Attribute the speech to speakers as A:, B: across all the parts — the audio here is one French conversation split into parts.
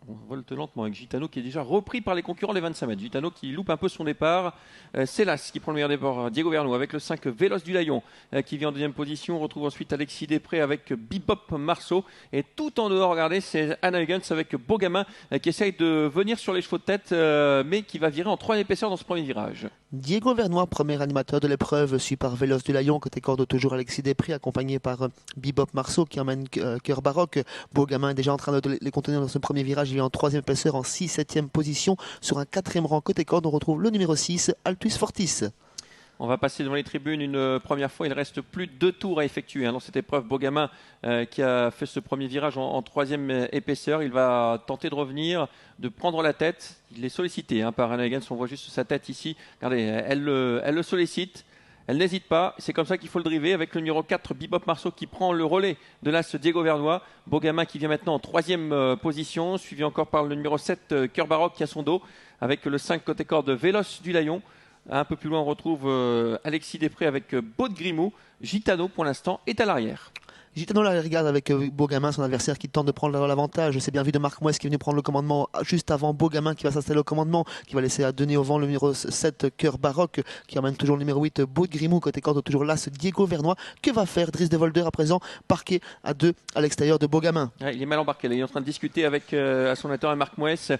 A: On volte lentement avec Gitano qui est déjà repris par les concurrents les 25 mètres. Gitano qui loupe un peu son départ. C'est Las qui prend le meilleur départ. Diego Vernou avec le 5 Véloce du Layon qui vient en deuxième position. On retrouve ensuite Alexis Després avec Bebop Marceau. Et tout en dehors, regardez, c'est Anna Huygens avec Beaugamin qui essaye de venir sur les chevaux de tête mais qui va virer en 3 épaisseur dans ce premier virage.
B: Diego Vernois, premier animateur de l'épreuve, suivi par Véloce du Layon, côté corde toujours Alexis Després, accompagné par Bebop Marceau qui emmène Cœur Baroque. Beaugamin est déjà en train de les contenir dans ce premier virage. Il est en 3e épaisseur, en 6-7e position. Sur un 4e rang côté corde, on retrouve le numéro 6, Altus Fortis.
A: On va passer devant les tribunes une première fois. Il reste plus de 2 tours à effectuer dans cette épreuve. Beaugamin qui a fait ce premier virage en 3e épaisseur. Il va tenter de revenir, de prendre la tête. Il est sollicité par Anna Huygens. On voit juste sa tête ici. Regardez, elle le sollicite. Elle n'hésite pas, c'est comme ça qu'il faut le driver avec le numéro 4, Bebop Marceau qui prend le relais de l'As Diego Vernois. Beaugamin qui vient maintenant en 3e position, suivi encore par le numéro 7, Cœur Baroque qui a son dos, avec le 5 côté corde Véloce du Layon. Un peu plus loin, on retrouve Alexis Després avec Beau de Grimou. Gitano, pour l'instant, est à l'arrière.
B: Gitano la regarde avec Beaugamin, son adversaire qui tente de prendre l'avantage. C'est bien vu de Marc Mouès qui est venu prendre le commandement juste avant Beaugamin qui va s'installer au commandement, qui va laisser à donner au vent le numéro 7 Cœur Baroque qui emmène toujours le numéro 8 Beau de Grimou, côté corde toujours l'As Diego Vernois. Que va faire Driss de Volder à présent, parqué à 2 à l'extérieur de Beaugamin?
A: Il est mal embarqué, il est en train de discuter avec son atteleur Marc Mouès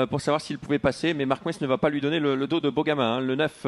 A: pour savoir s'il pouvait passer, mais Marc Mouès ne va pas lui donner le dos de Beaugamin. Le 9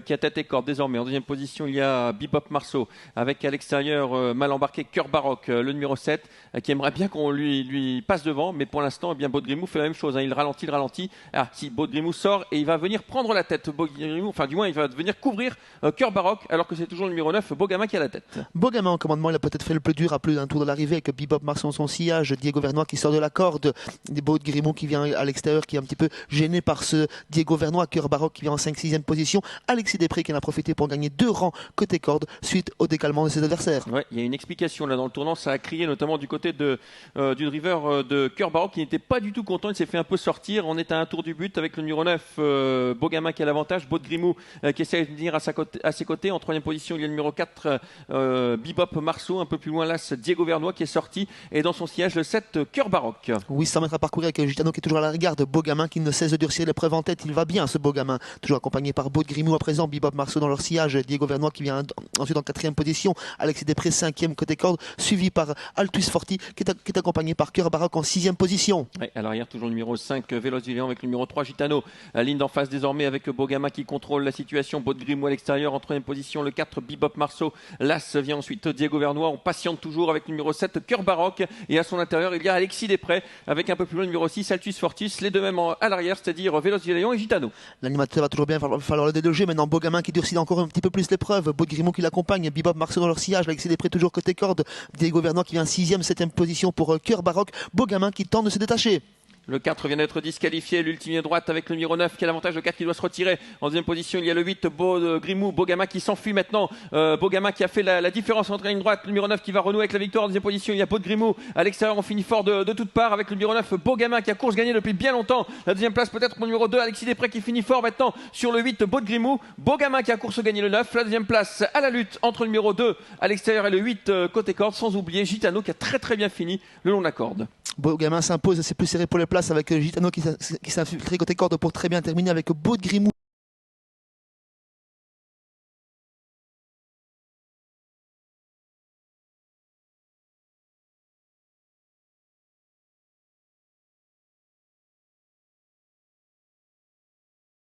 A: qui a tête et corde désormais. En 2e position, il y a Bebop Marceau avec à l'extérieur mal embarqué Cœur Baroque, le numéro 7 qui aimerait bien qu'on lui passe devant, mais pour l'instant Beau de Grimou fait la même chose, il ralentit. Si Beau de Grimou sort et il va venir prendre la tête, Beau de Grimou, enfin du moins il va venir couvrir Cœur Baroque alors que c'est toujours le numéro 9 Beaugamin qui a la tête.
B: Beaugamin en commandement, il a peut-être fait le plus dur à plus d'un tour de l'arrivée avec Bebop Marceau son sillage, Diego Vernois qui sort de la corde, Beau de Grimou qui vient à l'extérieur, qui est un petit peu gêné par ce Diego Vernois. Cœur Baroque qui vient en 5-6e position, Alexis Després qui en a profité pour gagner 2 rangs côté corde suite au décalement de ses adversaires.
A: Ouais, il y a une explication là dans le tournant, ça a crié notamment du côté du driver de Cœur Baroque qui n'était pas du tout content, il s'est fait un peu sortir. On est à un tour du but avec le numéro 9 Beaugamin qui a l'avantage, Beau de Grimou qui essaie de venir à ses côtés. En 3e position il y a le numéro 4 Bebop Marceau, un peu plus loin l'As Diego Vernois qui est sorti, et dans son sillage le 7 Cœur Baroque.
B: 800 mètres à parcourir avec Gitano qui est toujours à la regarde, Beaugamin qui ne cesse de durcir l'épreuve en tête. Il va bien ce Beaugamin, toujours accompagné par Beau de Grimou à présent, Bebop Marceau dans leur sillage, Diego Vernois qui vient ensuite en 4e position, Alexis Després 5e côté corde, suivi par Altus Fortis qui est accompagné par Cœur Baroque en 6e position.
A: Ouais, à l'arrière toujours le numéro 5 Véloce du Layon avec le numéro 3 Gitano, la ligne d'en face désormais avec Beaugamin qui contrôle la situation. Beau de Grimou à l'extérieur en 3e position, le 4 Bebop Marceau. L'As vient ensuite Diego Vernois. On patiente toujours avec le numéro 7 Cœur Baroque, et à son intérieur il y a Alexis Després avec un peu plus loin le numéro 6 Altus Fortis, les deux mêmes à l'arrière, c'est-à-dire Véloce du Layon et Gitano.
B: L'animateur va toujours bien falloir le déloger. Maintenant Beaugamin qui durcit encore un petit peu plus l'épreuve, Beau de Grimou qui l'accompagne, Bebop Marceau dans leur sillage, Alexis Després toujours côté corde, Diego Vernois qui vient 6e, 7e position pour Cœur Baroque, Beaugamin qui tente de se détacher.
A: Le 4 vient d'être disqualifié, l'ultime ligne droite avec le numéro 9 qui a l'avantage, le 4 qui doit se retirer. En 2e position, il y a le 8 Beau de Grimou, Beaugamin qui s'enfuit maintenant. Beaugamin qui a fait la différence entre la ligne droite, le numéro 9 qui va renouer avec la victoire. En 2e position, il y a Beau de Grimou. À l'extérieur, on finit fort de toutes parts avec le numéro 9 Beaugamin qui a course gagnée depuis bien longtemps. La 2e place peut-être pour le numéro 2 Alexis Després qui finit fort maintenant sur le 8 Beau de Grimou. Beaugamin qui a course gagnée le 9. La 2e place à la lutte entre le numéro 2 à l'extérieur et le 8 côté corde, sans oublier Gitano qui a très bien fini le long de la corde.
B: Beaugamin s'impose, c'est plus serré pour les places avec Gitano qui s'est infiltré côté corde pour très bien terminer avec Beau de Grimou.